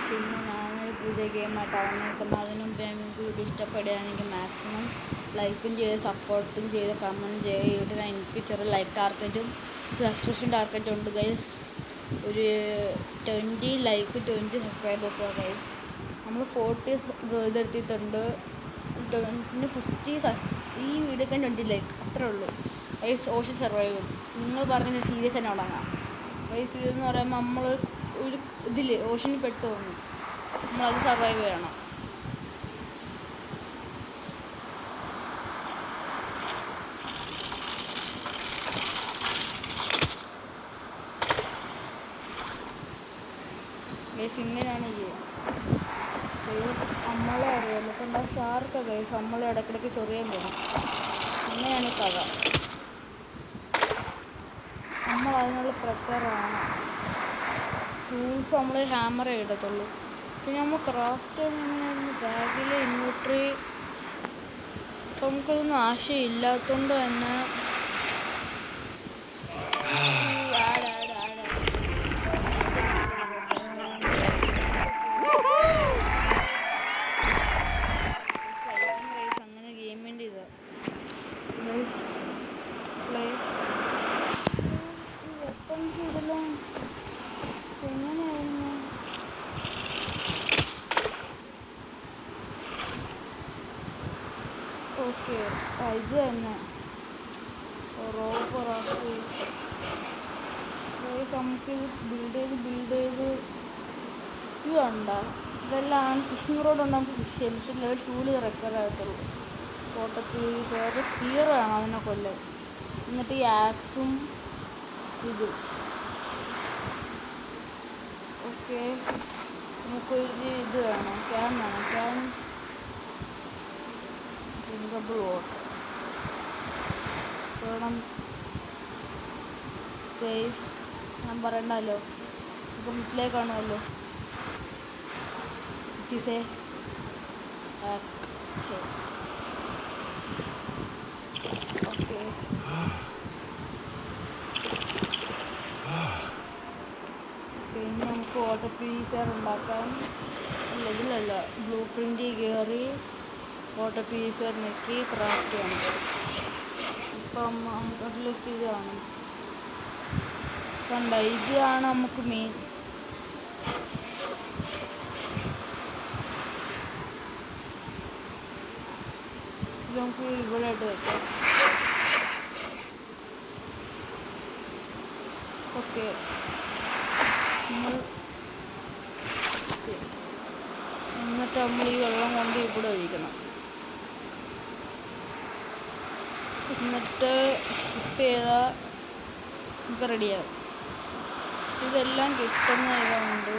പിന്നെ ഞാനൊരു പുതിയ ഗെയിമായിട്ടാണ് വന്നിരിക്കുന്നത്. അതിന് മുമ്പ് നിങ്ങൾക്ക് വീഡിയോ ഇഷ്ടപ്പെടുകയാണെങ്കിൽ മാക്സിമം ലൈക്കും ചെയ്ത് സപ്പോർട്ടും ചെയ്ത് കമൻറ്റ് ചെയ്യുക. ഇവിടെ എനിക്ക് ചെറിയ ലൈക്ക് ടാർഗറ്റും സബ്സ്ക്രിപ്ഷൻ ടാർഗറ്റും ഉണ്ട് ഗൈസ്. ഒരു 20 ലൈക്ക് 20 സബ്സ്ക്രൈബേഴ്സോ ഗൈസ്. നമ്മൾ 40 ഇതെടുത്തിട്ടുണ്ട്. 50 ഈ വീഡിയോക്ക് 20 ലൈക്ക് അത്രേ ഉള്ളൂ ഗൈസ്. ഓഷൻ സർവൈവൽ നിങ്ങൾ പറഞ്ഞത് സീരിയസ് തന്നെ തുടങ്ങാം ഗൈസ്. ഇതെന്ന് പറയുമ്പോൾ നമ്മൾ ഒരു ഇതിൽ ഓഷനിൽ പെട്ട് തോന്നി, നമ്മളത് സർവൈവ് ചെയ്യണം. ഗൈസ് ഇങ്ങനെയാണ് ചെയ്യുക. നമ്മളെ അറിയാമല്ലോ ഇപ്പം എന്താ ഷാർക്ക് ഗൈസ്, നമ്മൾ ഇടയ്ക്കിടയ്ക്ക് ചൊറിയാൻ പോകും. അങ്ങനെയാണ് ഈ കഥ. നമ്മൾ അതിനുള്ള പ്രിപ്പയറാണ്. ടൂൾസ് നമ്മൾ ഹാമറേ ഇടത്തുള്ളൂ. പിന്നെ നമ്മൾ ക്രാഫ്റ്റ് എങ്ങനെയായിരുന്നു ബാഗിൽ ഇൻവെർട്ടറി. അപ്പം നമുക്കതൊന്നും ആശയമില്ലാത്തതുകൊണ്ട് തന്നെ അങ്ങനെ ഗെയിമിൻ്റെ ഇതാ പ്ലേ വെപ്പൺസ് ഇതെല്ലാം എങ്ങനെയായിരുന്നു. ഓക്കെ ഇത് തന്നെ റോബറാക്കി നമുക്കിത് ബിൽഡ് ചെയ്ത് ഇത് കണ്ടോ. ഇതെല്ലാം ഫിഷിംഗ് റോഡ് ഉണ്ട്. നമുക്ക് ഫിഷ് ചെയ്യാം. പക്ഷേ ലെവൽ 2 റെക്കോർഡ് ആകത്തുള്ളൂ. ഫോട്ടോത്തിൽ വേറെ സ്പീർ വേണം അവനെ കൊല്ലാൻ. എന്നിട്ട് ഈ ആക്സും ഇതും ഓക്കെ. നമുക്കൊരു ഇത് വേണം, ക്യാൻ വേണം. ക്യാൻ ഡ്രിങ്കബിൾ വാട്ടർ വേണം ഗൈസ്. ഞാൻ പറയണ്ടല്ലോ, ഇപ്പം മനസ്സിലായി കാണുമല്ലോ. It is A okay. പിന്നെ നമുക്ക് വാട്ടർ പ്യൂരിഫയർ ഉണ്ടാക്കാൻ ഇതിലല്ല, ബ്ലൂ പ്രിൻ്റിൽ കയറി വാട്ടർ പ്യൂരിഫയർ ഞെക്കി ക്രാഫ്റ്റ് ഉണ്ട്. ഇപ്പം ഒരു ലിസ്റ്റ് ഇത് കാണും കണ്ട. ഇതാണ് നമുക്ക് മെയിൻ. ഇത് നമുക്ക് ഇവിടെ ആയിട്ട് വയ്ക്കാം. ഓക്കെ. എന്നിട്ട് നമ്മൾ ഈ വെള്ളം കൊണ്ട് ഇവിടെ ഒഴിക്കണം. എന്നിട്ട് സ്കിപ്പ് ചെയ്താൽ നമുക്ക് റെഡിയാകും. ഇതെല്ലാം കിട്ടുന്ന ഇതുണ്ട്.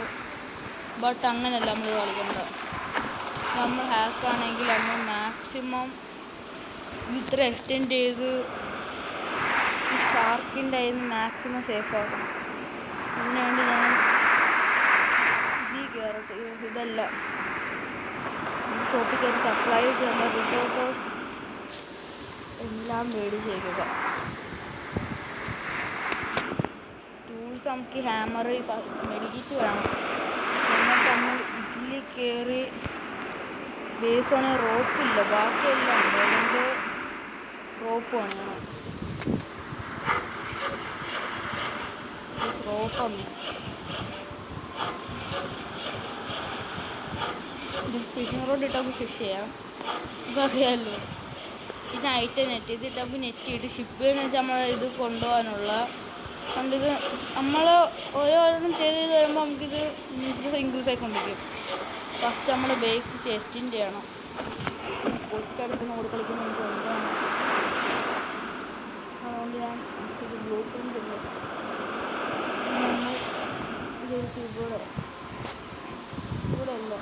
ബട്ട് അങ്ങനെയല്ല നമ്മൾ കളിക്കേണ്ടത്. നമ്മൾ ഹാക്കാണെങ്കിൽ നമ്മൾ മാക്സിമം ഇത്ര എക്സ്റ്റെൻഡ് ചെയ്ത് ഈ ഷാർക്കിൻ്റെ കയ്യിൽ നിന്ന് മാക്സിമം സേഫ് ആക്കണം. അതിനുവേണ്ടി ഞാൻ ഇതിൽ കയറട്ടെ. ഇതല്ല ഷോപ്പിൽ കയറി സപ്ലൈസ് അല്ല റിസോഴ്സസ് എല്ലാം മേടിച്ചേക്കുക. ടൂൾസ് നമുക്ക് ഹാമർ മെഡിക്കിറ്റ് വേണം. എന്നിട്ട് നമ്മൾ ഇതിൽ കയറി ബേസ് ആണെങ്കിൽ റോപ്പില്ല, ബാക്കിയെല്ലാം ഉണ്ട്. അതുകൊണ്ട് റോപ്പ് വേണം. റോപ്പൊന്ന് ഫിഷിംഗ് റോഡ് ഇട്ട് നമുക്ക് ഫിഷ് ചെയ്യാം, ഇതറിയാമല്ലോ. പിന്നെ ഐറ്റം നെറ്റ് ഇതിട്ടപ്പോൾ നെറ്റ് ഇട്ട് ഷിപ്പ് എന്ന് വെച്ചാൽ നമ്മൾ ഇത് കൊണ്ടുപോകാനുള്ള. അതുകൊണ്ട് ഇത് നമ്മൾ ഓരോന്നും ചെയ്ത് വരുമ്പോൾ നമുക്കിത് ഇൻക്രീസ് ആയിക്കൊണ്ടിരിക്കും. ഫസ്റ്റ് നമ്മൾ ബേസ് ചെസ്റ്റിൻ്റെ ചെയ്യണം. കൊച്ചടുത്ത് ഓടി കളിക്കുന്ന നമുക്ക് എന്താണ്. അതുകൊണ്ട് ഞാൻ ഇത് ബ്ലൂ പ്രിൻ്റ് ഉണ്ട്. നമ്മൾ ഇവിടെ അല്ല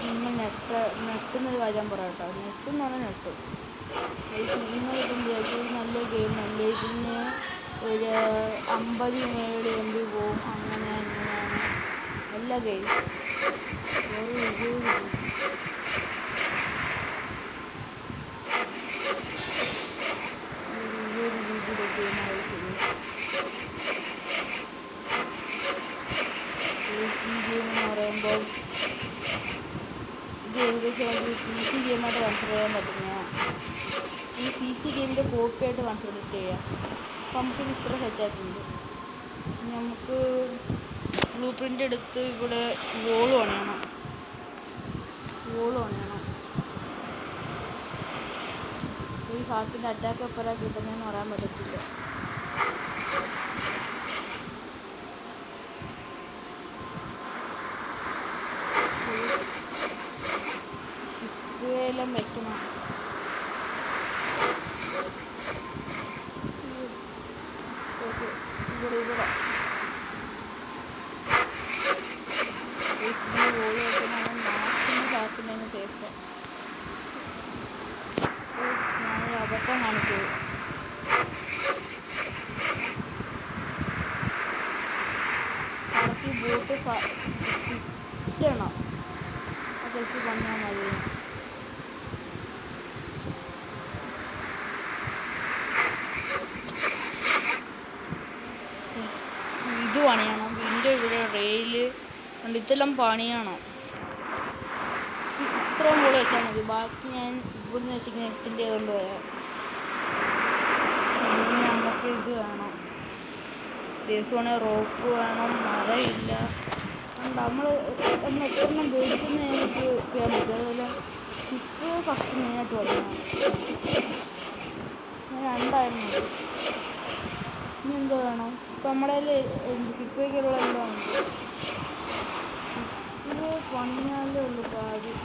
നിങ്ങൾ നെട്ടെന്നൊരു കാര്യം പറയാട്ടോ. നെട്ടെന്ന് പറഞ്ഞാൽ നെട്ട് നിങ്ങൾ ഇപ്പം വിചാരിക്കും നല്ല ഗെയിം അല്ലേ, ഇതിന് ഒരു 50 മേളിൽ MB പോവും. അങ്ങനെ ഇങ്ങനെയാണ് എല്ലാ ഗെയിം. ഒരു ട്രാൻസ്ഫർ ചെയ്യാൻ പറ്റുന്ന ഈ PC ഗെയിമിൻ്റെ കോപ്പിയായിട്ട് ട്രാൻസ്ഫർ ചെയ്യാം. അപ്പം നമുക്കിത് ഇത്ര സെറ്റായിട്ടുണ്ട്. നമുക്ക് ബ്ലൂ പ്രിൻ്റ് എടുത്ത് ഇവിടെ വോൾ പണിയണം. ഈ ഹാർട്ടിൻ്റെ അറ്റാക്ക് എപ്പോഴാണ് കിട്ടുന്നതെന്ന് പറയാൻ പറ്റത്തില്ല. ഷിപ്പുകളെല്ലാം വെക്കണം. ഇവിടെ വോള് വെക്കുന്നതാണ് മാക്സിമം ഹാർട്ടിൻ്റെ സേഫ്. ഞാനൊരു അബദ്ധം കാണിച്ചത്. കറക്റ്റ് ബോട്ട് ചുറ്റണം. സൈസ് പണിയാൽ മതി. ഇത് പണിയണം. ഇതിൻ്റെ ഇവിടെ റെയില് ഉണ്ട്. ഇതെല്ലാം പണിയണം. ഇത്രയും കൂടെ വെച്ചാൽ മതി. ബാക്കി ഞാൻ ഇവിടുന്ന് വെച്ചിങ്ങനെ എക്സ്റ്റെൻഡ് ചെയ്തുകൊണ്ട് പോയാൽ നമുക്ക് ഇത് വേണം. ദിവസമാണെങ്കിൽ റോപ്പ് വേണം. മരമില്ല. നമ്മൾ എത്രണ്ണം മേടിച്ചെന്ന് എനിക്ക് ചെയ്യാൻ പറ്റും. അതുപോലെ ഷിപ്പ് ഫസ്റ്റ് മെയിനായിട്ട് പഠിക്കണം. ഞാൻ 2 ഇനി എന്തോ വേണം. ഇപ്പം നമ്മുടെ ഷിപ്പ് വയ്ക്കുള്ള എല്ലാം ഉണ്ട്. ഷിപ്പ് പണിയാലേ ഉള്ളൂ കാര്യം.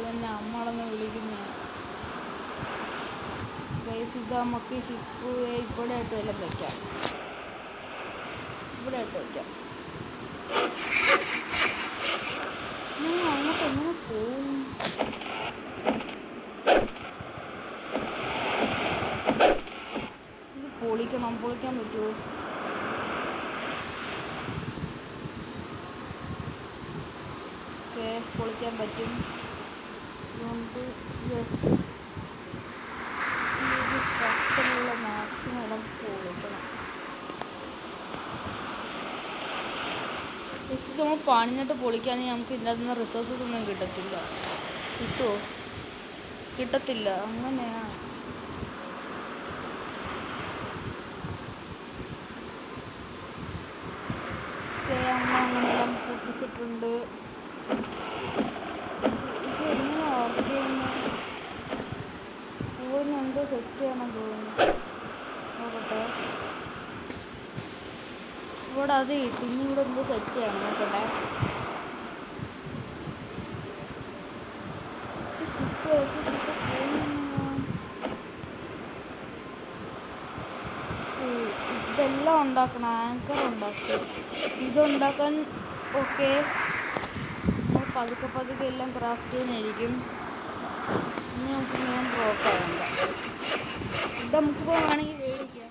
തന്നെ അമ്മളെന്ന് വിളിക്കുന്ന ഇത് നമുക്ക് ഷിപ്പ് ഇവിടെ ആയിട്ട് എല്ലാം വയ്ക്കാം. അങ്ങോട്ട് എങ്ങനെ പോവും? ഇത് പൊളിക്കാൻ പറ്റുമോ? പൊളിക്കാൻ പറ്റും. അതുകൊണ്ട് യെസ്, ഈ സ്ട്രക്ചറുള്ള മാക്സിമം ഇടം പൊളിക്കണം. യെസ്, ഇത് നമ്മൾ പണിഞ്ഞിട്ട് പൊളിക്കുകയാണെങ്കിൽ നമുക്ക് ഇതിനകത്ത് നിന്ന് റിസോഴ്സസ് ഒന്നും കിട്ടത്തില്ല. കിട്ടുമോ? കിട്ടത്തില്ല. അങ്ങനെയാണ്. അമ്മ അങ്ങനെയെല്ലാം പൊട്ടിച്ചിട്ടുണ്ട്. എന്തോ സെറ്റ് ചെയ്യണം തോന്നുന്നു. നോക്കട്ടെ. ഇവിടെ അത് കിട്ടി. ഇനി ഇവിടെ എന്തോ സെറ്റ് ചെയ്യണം. നോക്കട്ടെ. ഇതെല്ലാം ഉണ്ടാക്കണം. ആങ്കർ ഉണ്ടാക്കി ഇതുണ്ടാക്കാൻ ഓക്കെ. പതുക്കെ എല്ലാം ക്രാഫ്റ്റ് ചെയ്യുന്നതായിരിക്കും. ഇനി നമുക്ക് മെയിൻ റോപ്പാകണ്ട. ഇത് നമുക്കിപ്പോൾ വേണമെങ്കിൽ മേടിക്കാം.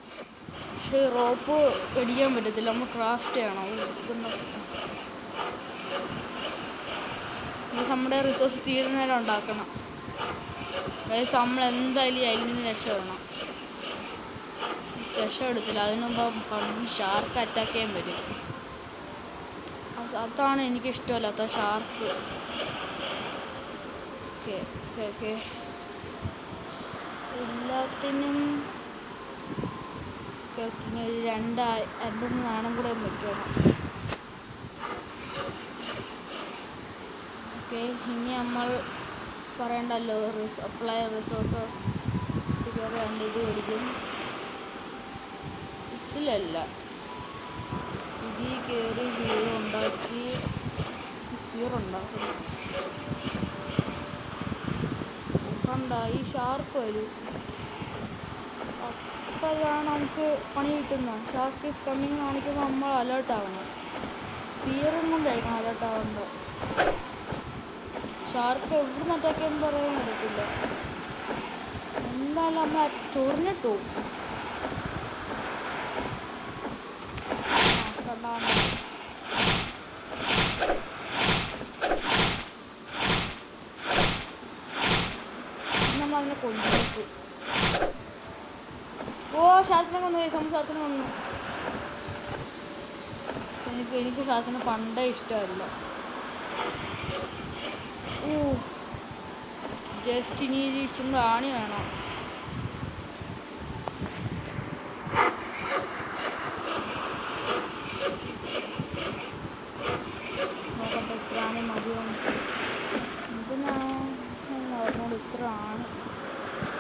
പക്ഷേ റോപ്പ് അടിക്കാൻ പറ്റത്തില്ല. നമ്മൾ ക്രാഫ്റ്റ് ചെയ്യണം. ഇത് നമ്മുടെ റിസോഴ്സ് തീരുന്നേരം ഉണ്ടാക്കണം. അതായത് നമ്മൾ എന്തായാലും അതിൽ നിന്ന് രക്ഷപ്പെടണം. രക്ഷപ്പെടത്തില്ല. അതിന് മുമ്പ് ഷാർക്ക് അറ്റാക്ക് ചെയ്യാൻ വരും. അതാണ് എനിക്കിഷ്ടമല്ലാത്ത ഷാർക്ക്. ഓക്കെ എല്ലാത്തിനും ഒരു 2-3 നാണം കൂടെ വയ്ക്കണം. ഓക്കെ, ഇനി നമ്മൾ പറയണ്ടല്ലോ അപ്ലൈ റിസോഴ്സസ് കയറി 2 ഇത് മേടിക്കും. ഇതിലല്ല, ഇതിൽ കയറി വീട് ഉണ്ടാക്കി സ്പീർ ഉണ്ടാക്കും. ഈ ഷാർക്ക് വരും. അപ്പോഴാണ് നമുക്ക് പണി കിട്ടുന്നത്. ഷാർക്ക് ഈസ് കമ്മിങ് കാണിക്കുമ്പോൾ നമ്മൾ അലേർട്ടാവണം. സ്പീറും കൊണ്ടായിരിക്കണം അലേർട്ടാവേണ്ടത്. ഷാർക്ക് എവിടുന്ന് അറ്റാക്ക് ചെയ്യുമ്പോൾ പറയാൻ പറ്റത്തില്ല. എന്തായാലും നമ്മൾ ചൊറിഞ്ഞിട്ടു. കൊണ്ടുപോയി. ഓ ഷാർക്കിനെ കൊന്നു, നമ്മൾ ഷാർക്കിനെ കൊന്നു. എനിക്ക് ഷാർക്കിനെ പണ്ടേ ഇഷ്ടമല്ല. ഓ ജസ്റ്റ് ഇനി ഇരിച്ചും റാണി വേണം. നോക്കട്ടെ ഇത്ര ആണി മതിയോ. ഇതിനോട് ഇത്ര ആണ്.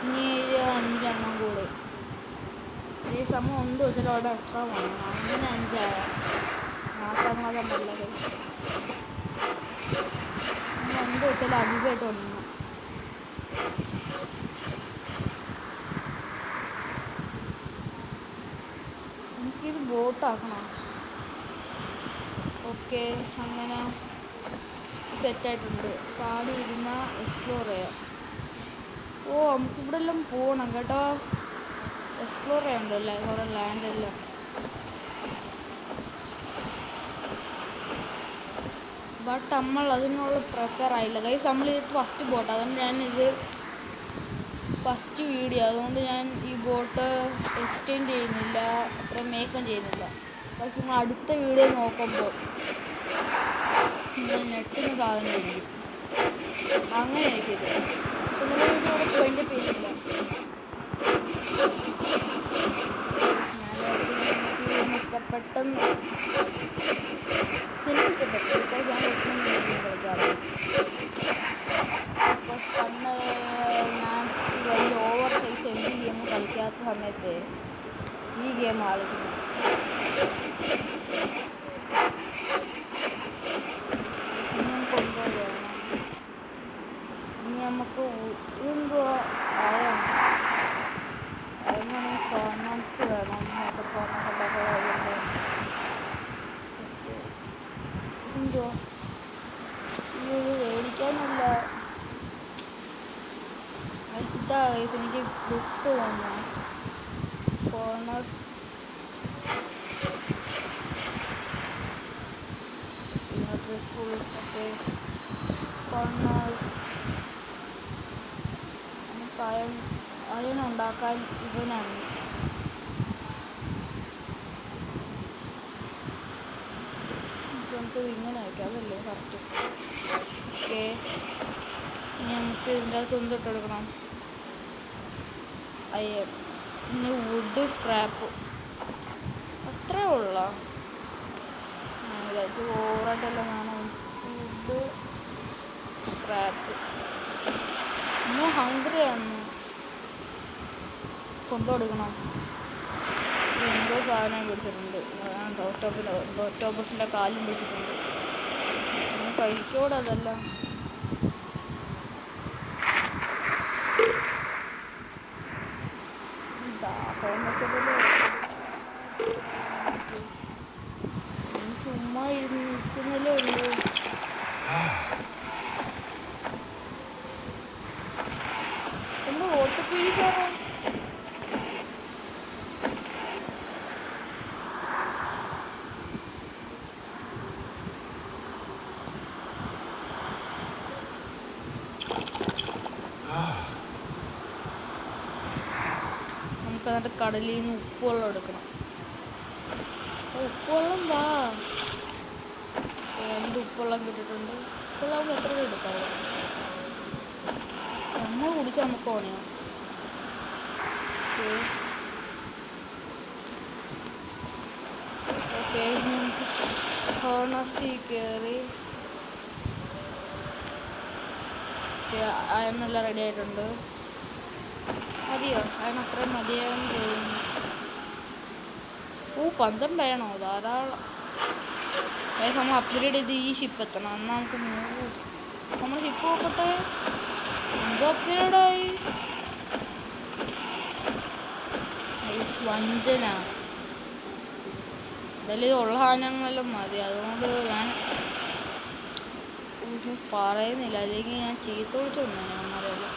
ഇനി 5 കൂടെ. ഈ സമയം 1 ദിവസം അവിടെ എക്സ്ട്രാ വേണം. അങ്ങനെ 5 മാസം നല്ലത്. 1 ദിവസം അധികമായിട്ട് തുടങ്ങണം. എനിക്കിത് ബോട്ടാക്കണം. ഓക്കെ അങ്ങനെ സെറ്റായിട്ടുണ്ട്. ചാടി ഇരുന്ന എക്സ്പ്ലോർ ചെയ്യാം. ഓ നമുക്ക് ഇവിടെ എല്ലാം പോകണം കേട്ടോ. എക്സ്പ്ലോർ ചെയ്യണ്ടല്ലേ കുറേ ലാൻഡെല്ലാം. ബട്ട് നമ്മൾ അതിനുള്ള പ്രിപ്പയർ ആയില്ല ഗൈസ്. നമ്മളിത് ഫസ്റ്റ് ബോട്ട്, അതുകൊണ്ട് ഞാനിത് ഫസ്റ്റ് വീഡിയോ, അതുകൊണ്ട് ഞാൻ ഈ ബോട്ട് എക്സ്റ്റെൻഡ് ചെയ്യുന്നില്ല, അത്ര മേക്കം ചെയ്യുന്നില്ല. പക്ഷെ നിങ്ങൾ അടുത്ത വീഡിയോ നോക്കുമ്പോൾ നിങ്ങൾ നെറ്റിന് സാധനമായിരിക്കും. അങ്ങനെ എനിക്കിത് പക്ഷെ നിങ്ങൾ വീഡിയോ അവിടെ പോയിൻ്റെ പേരില്ല. ഞാൻ ഇഷ്ടപ്പെട്ടെന്ന് എനിക്കിഷ്ടപ്പെട്ടു. ബിക്കോസ് ഞാൻ കളിക്കാറ്. ബിക്കോസ് പണ്ട് ഞാൻ വലിയ ഓവർ സൈസ് എന്ത് ഗെയിം കളിക്കാത്ത സമയത്ത് ഈ ഗെയിം കളിക്കുന്നു. ഇനിയും കൊണ്ടുപോകണം. ഇനി നമുക്ക് എന്തുവാ അതിനാണ് ഫോർമാറ്റ്സ് വേണം. ഫോർമാറ്റ് ഉണ്ടാക്കാറുണ്ട്. എന്തുവാ ഈ ഒരു മേടിക്കാനല്ല ഇതാ എനിക്ക് വിട്ട് വന്നു. ഫോർണേഴ്സ് ഡ്രസ്ഫുൾ. ഓക്കെ ഫോർണേഴ്സ് നമുക്ക് അയൺ ഉണ്ടാക്കാൻ ഇവനാണ്. നമുക്ക് ഇങ്ങനെ വയ്ക്കാം, അതല്ലേ കറക്റ്റ്. ഓക്കെ ഇനി നമുക്ക് ഇതിൻ്റെ അകത്ത് എന്തിട്ട് എടുക്കണം. അയ്യൻ പിന്നെ വുഡ് സ്ക്രാപ്പ് അത്രേ ഉള്ള. ഇത് ഓവറായിട്ടെല്ലാം വേണം. Would scrap. ഇന്ന് ഹംഗ്രി ആയിരുന്നു. കൊണ്ടുകൊടുക്കണം. എന്തോ സാധനം പിടിച്ചിട്ടുണ്ട്. ഒക്ടോബസിൻ്റെ കാലും പിടിച്ചിട്ടുണ്ട്. കഴിക്കോടെ അതെല്ലാം. ചുമ്മാ നിൽക്കുന്നല്ലേ ഉള്ളൂ. എന്താ വോട്ട് പിടിക്കാറോ? നമുക്ക് എന്നിട്ട് കടലിൽ നിന്ന് ഉപ്പുവെള്ളം എടുക്കണം. ഉപ്പുവെള്ളം വാ. 2 ഉപ്പുവെള്ളം കിട്ടിയിട്ടുണ്ട്. ഉപ്പുവെള്ളം എത്ര എടുക്കാം? നമ്മൾ കുടിച്ചാൽ നമുക്ക് ഓണിയാം. ഓക്കെ നമുക്ക് ഹോണസി കയറി. അയണെല്ലാം റെഡി ആയിട്ടുണ്ട്. മതിയോ? അതിനത്രയും മതിയാകും തോന്നുന്നു. 12 വേണോ? ധാരാളം. നമ്മൾ അപ്ഗ്രേഡ് ചെയ്ത് ഈ ഷിപ്പ് എത്തണം. എന്നാൽ നമുക്ക് നമ്മൾ ഷിപ്പ് നോക്കട്ടെ. എന്തോ അപ്ഗ്രേഡായി. വഞ്ചന എന്തായാലും ഇതുള്ള സാധനങ്ങളെല്ലാം മതി. അതുകൊണ്ട് ഞാൻ പറയുന്നില്ല, അല്ലെങ്കിൽ ഞാൻ ചീത്ത വിളിച്ചു വന്നേനെ അമ്മരെല്ലാം.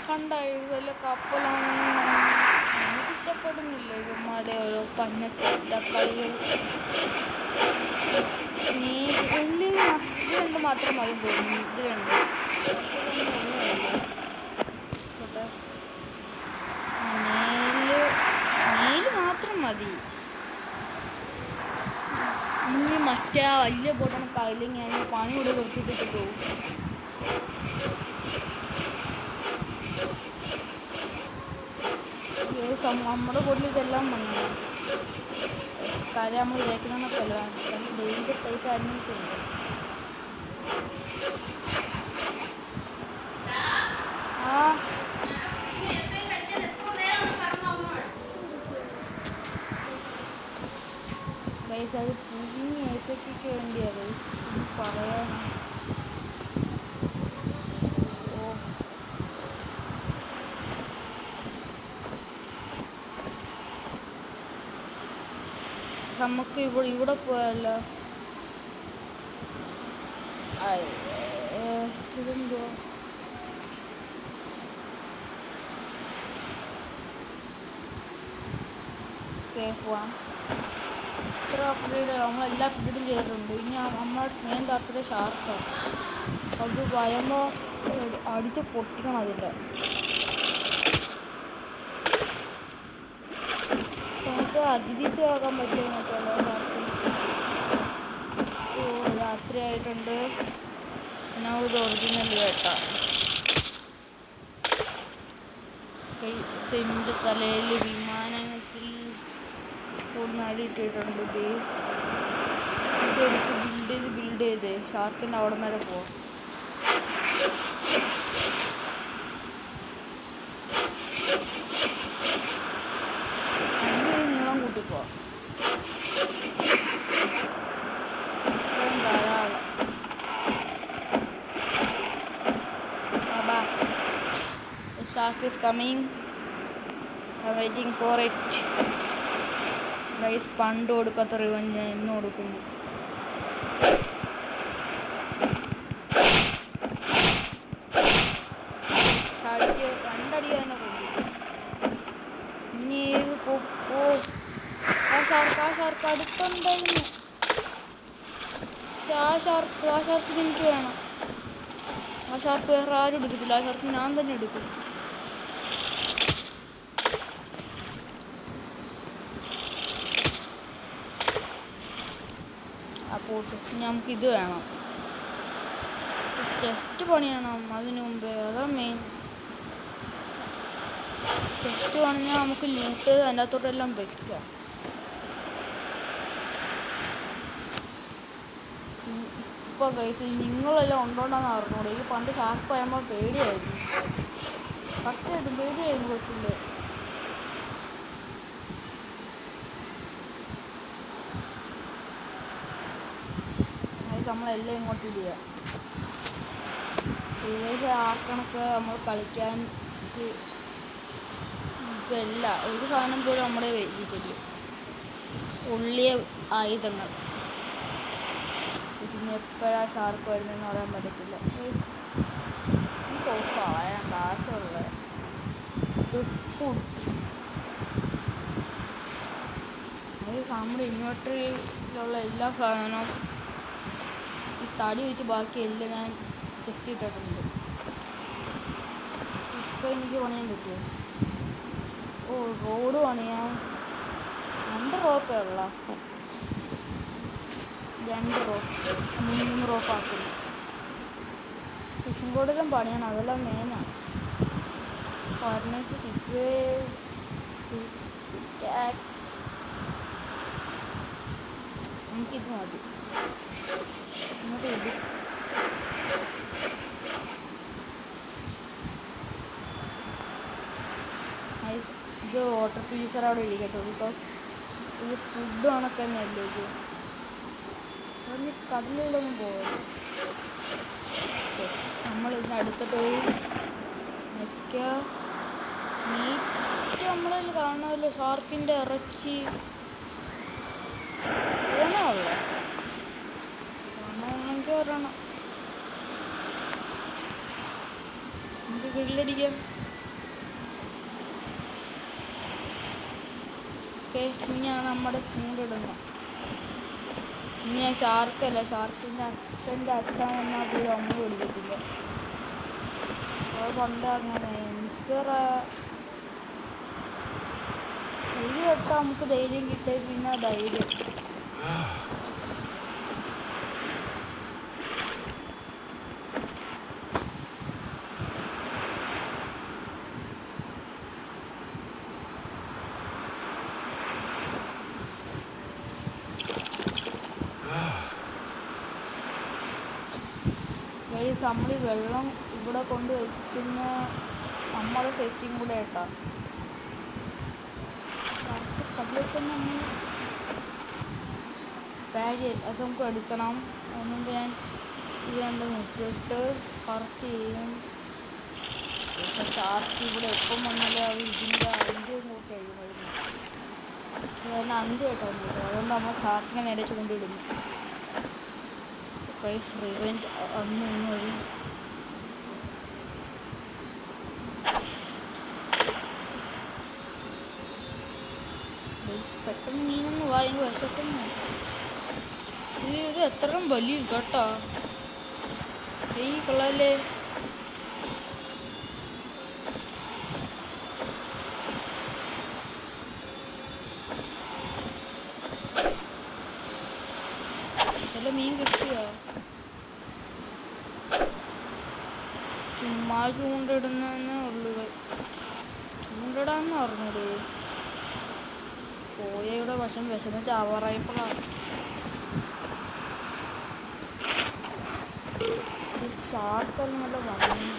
കണ്ടായി വല്ല കപ്പലാണെന്ന് എനിക്കിഷ്ടപ്പെടുന്നില്ല. ഇവന്മാരുടെ ഓരോ പഞ്ഞച്ചക്കളികൾ. നീ ഇത് 2 മാത്രം മതി തോന്നുന്നു. ഇത് 2 മറ്റേ ആ വലിയ ബോട്ടാണ് കയ്യിലെങ്കിൽ ഞാൻ പണി കൂടെ നിർത്തിപ്പിച്ചിട്ട് പോകും. നമ്മുടെ ബോട്ടിൽ ഇതെല്ലാം പണിയാണ്. കാര്യം നമ്മൾ വിചാരിക്കുന്നതൊക്കെ അല്ല, ഡേഞ്ചർ ടൈപ്പ് ആനിമൽസ് ഉണ്ട്. ആ ഗൈസ്, അത് പുതിയ ഏത്തക്കൊക്കെ വേണ്ടിയത് പറയാനാ. ഓ നമുക്ക് ഇവിടെ പോയാലോ? ഇതെന്തോ പോവാം. ഇത്ര അപ്ഗ്രേഡ് നമ്മളെല്ലാ അപ്ഗ്രേഡും ചെയ്തിട്ടുണ്ട്. ഇനി നമ്മൾ മെയിൻ ടാർഗറ്റ് ഷാർക്കാണ്. അത് വരുമ്പോൾ അടിച്ച് പൊട്ടിക്കണം അതിൻ്റെ. നമുക്ക് അതിഥിയാക്കാൻ പറ്റുമോ നോക്കാമല്ലോ ഷാർക്കിന്. ഓ രാത്രി ആയിട്ടുണ്ട്. ഞാൻ ഇത് ഒറിജിനൽ കേട്ടാ. കൈസിൻ്റെ തലയിൽ വിമാനത്തിൽ ഒന്നടിയിട്ടിട്ടുണ്ട്. ബേസ് ഇതെടുത്ത് ബിൽഡ് ചെയ്ത് ഷാർക്കിൻ്റെ അവിടെ വരെ പോവാം. അതിൻ്റെ നീളം കൂട്ടിപ്പോവാം. ധാരാളം. The shark is coming. I'm waiting for it. Guys, പണ്ട് കൊടുക്കാത്ത റിവഞ്ച് ഞാൻ ഇന്ന് കൊടുക്കുന്നു. രണ്ടടി തന്നെ കൊണ്ടു. ഇനി ഏത് ആ ഷാർക്ക് അടുത്തുണ്ടായിരുന്നു. ആ ഷാർക്കിന് എനിക്ക് വേണം. ആ ഷാർക്ക് വേറെ ആരും എടുക്കത്തില്ല. ആ ഷാർക്ക് ഞാൻ തന്നെ എടുക്കും. അപ്പോൾ നമുക്കിത് വേണം. ചെസ്റ്റ് പണിയണം അതിന് മുമ്പേ. അതാ മെയിൻ. ചെസ്റ്റ് പണിഞ്ഞാൽ നമുക്ക് ലൂട്ട് അതിൻ്റെ അകത്തോട്ടെല്ലാം വെക്കാം. ഇപ്പോൾ ഗൈസ് നിങ്ങളെല്ലാം ഉണ്ടോണ്ടെന്ന് അറിഞ്ഞൂടെ? ഈ പണ്ട് ഷാർക്ക് പറയുമ്പോൾ പേടിയായിരുന്നു. കറക്റ്റായിട്ടും പേടിയായിരുന്നു കൊച്ചിൻ്റെ. നമ്മളെല്ലാം ഇങ്ങോട്ട് ഇടുക. ഏത് ആക്കണക്ക് നമ്മൾ കളിക്കാൻ ഇതല്ല. ഒരു സാധനം പോലും നമ്മുടെ വീട്ടിൽ ഉള്ളിയ ആയുധങ്ങൾ. ഇതിന് എപ്പോഴാണ് ഷാർക്ക് വരുന്നതെന്ന് പറയാൻ പറ്റത്തില്ല. കളയാൻ കാശുള്ള ഫുഡ്. നമ്മുടെ ഇൻവെർട്ടറിയിലുള്ള എല്ലാ സാധനവും ഈ തടി വെച്ച് ബാക്കിയെല്ലാം ഞാൻ ചെസ്റ്റ് ഇട്ടിട്ടുണ്ട്. ഇപ്പോൾ എനിക്ക് പണിയാൻ പറ്റുമോ? ഓ റോഡ് പണിയാൻ 2 റോപ്പേ ഉള്ള. 2 റോപ്പ് 3 റോപ്പാക്കുന്നു. ഫിഷിംഗ് ബോർഡെല്ലാം പണിയണം. അതെല്ലാം മെയിനാണ്. ഫർണിച്ചർ ഷിപ്പ് ടാക്സ് നമുക്കിത് മതി. ഇങ്ങോട്ട് ഇത് ഇത് വാട്ടർ പ്യൂരിഫയർ അവിടെ ഇരിക്കട്ടെ. ബിക്കോസ് ഇത് ഫുഡ് കണക്ക് തന്നെയല്ലേ ഇത്. അതിന് കടലിലൊന്നും പോകരുത്. ഓക്കെ, നമ്മൾ ഇതിൻ്റെ അടുത്തിട്ട് പോയി നിൽക്കുക. മീറ്റ് നമ്മളിൽ കാണുമല്ലോ. ഷാർക്കിൻ്റെ ഇറച്ചി വേണമല്ലോ. വേണമെങ്കിൽ ഒരെണ്ണം നമുക്ക് ഗ്രില്ലടിക്കാം. ഓക്കെ, ഇനിയാണ് നമ്മുടെ ചൂണ്ടിടുന്നത്. ഇനി ഞാൻ ഷാർക്കല്ല, ഷാർക്കിൻ്റെ അച്ഛൻ്റെ അച്ഛൻ വന്നാൽ പോലും അമ്മ പിടിക്കത്തില്ല. അത് പണ്ട് അങ്ങനെ ഇൻസ്പയർ ഒരു വട്ടം നമുക്ക് ധൈര്യം കിട്ടിയ പിന്നെ ധൈര്യം. ഗൈസ് നമ്മൾ ഈ വെള്ളം ഇവിടെ കൊണ്ട് വയ്ക്കുന്ന നമ്മുടെ സേഫ്റ്റിയും കൂടെ കേട്ടോ. കടലിൽ നമ്മൾ ബാഗ് അത് നമുക്ക് എടുക്കണം. അതുകൊണ്ട് ഞാൻ ഇത് രണ്ട് മുറ്റിട്ട് കറക്റ്റ് ചെയ്യും. ഷാർക്ക് ഇവിടെ എപ്പം വന്നാലും അത് ഇതിൻ്റെ അന്ത്യം കൂടെ കഴിയുമായിരുന്നു. കാരണം അന്ത്യമായിട്ടോ വന്നിട്ട് അതുകൊണ്ട് നമ്മൾ ഷാർക്കിനെ നേരെ ചൂണ്ടിടുന്നു. ഗൈസ് റിവെഞ്ച് അന്ന് ഇന്ന് വഴി പെട്ടെന്ന് മീനൊന്ന് വാങ്ങി വിശക്കുന്നു. ഇത് എത്ര വലിയ കേട്ടോ. ഈ കൊള്ളാല്ലേ. നല്ല മീൻ കിട്ടിയോ? ചുമ്മാ ചൂണ്ടിടുന്നേ ഉള്ളു. ചൂണ്ടിടാന്ന് പറഞ്ഞത് പോയയുടെ വശം വിശന്ന് ചാവാറായപ്പോഴാണ്. ഷാർക്കെല്ലാം നല്ല വന്നു.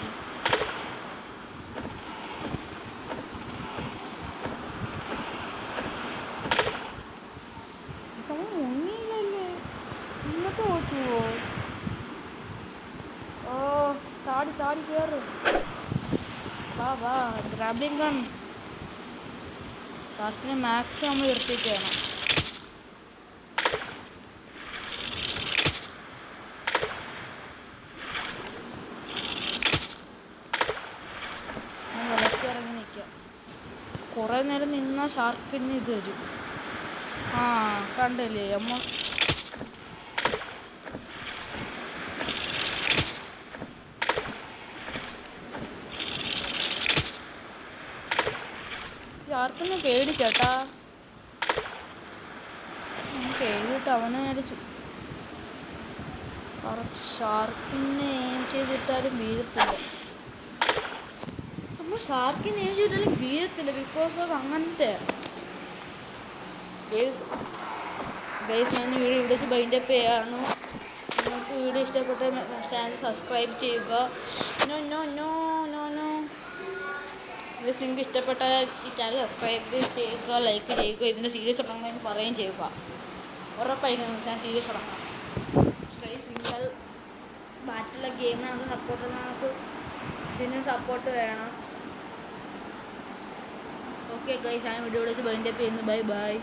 മുങ്ങിയില്ലല്ലേ, ഇങ്ങോട്ട് പോറ്റുവോ? ഓ ചാടി ചാടി കയറ്. വാ വാ ഗ്രാബ്ലിംഗ് ഗൺ. ഷാർക്കിനെ മാക്സിമം നമ്മൾ ഇറക്കിയിട്ട് വേണം. ഞാൻ വെള്ളത്തിൽ ഇറങ്ങി നിൽക്കാം. കുറേ നേരം നിന്നാൽ ഷാർക്കിന് ഇത് വരും. ആ കണ്ടില്ലേ അമ്മ. ഷാർക്കിനെ പേടിച്ചേട്ടാ. നമുക്ക് എഴുതിയിട്ട് അവനെ നേരെ കറക്റ്റ് ഷാർക്കിനെ എയിം ചെയ്തിട്ടാലും വീഴത്തില്ല. നമ്മൾ ഷാർക്കിനെ എയിം ചെയ്തിട്ടാലും വീഴത്തില്ല. ബിക്കോസ് അത് അങ്ങനത്തെ ഗൈസ് ഞാൻ വീഡിയോ ഇവിടെ വെച്ച് ബൈൻഡപ്പ് ചെയ്യാണ്. നിങ്ങൾക്ക് വീഡിയോ ഇഷ്ടപ്പെട്ട ചാനൽ സബ്സ്ക്രൈബ് ചെയ്യുക. No no no no no guys നിങ്ങൾക്ക് ഇഷ്ടപ്പെട്ട ഈ ചാനൽ സബ്സ്ക്രൈബ് ചെയ്യുക, ലൈക്ക് ചെയ്യുക. ഇതിൻ്റെ സീരീസ് തുടങ്ങുന്നതിന് പറയുകയും ചെയ്യുക. ഉറപ്പായിരിക്കും ഞാൻ സീരീസ് തുടങ്ങാം. ഗൈസ് നിങ്ങൾ ബാറ്റുള്ള ഗെയിമിനാണെങ്കിൽ സപ്പോർട്ട് നമുക്ക് ഇതിന് സപ്പോർട്ട് വേണം. ഓക്കെ ഗൈസ് ഞാൻ വീഡിയോ വെച്ച് ബൈൻഡപ്പ് ചെയ്യുന്നു. Bye bye.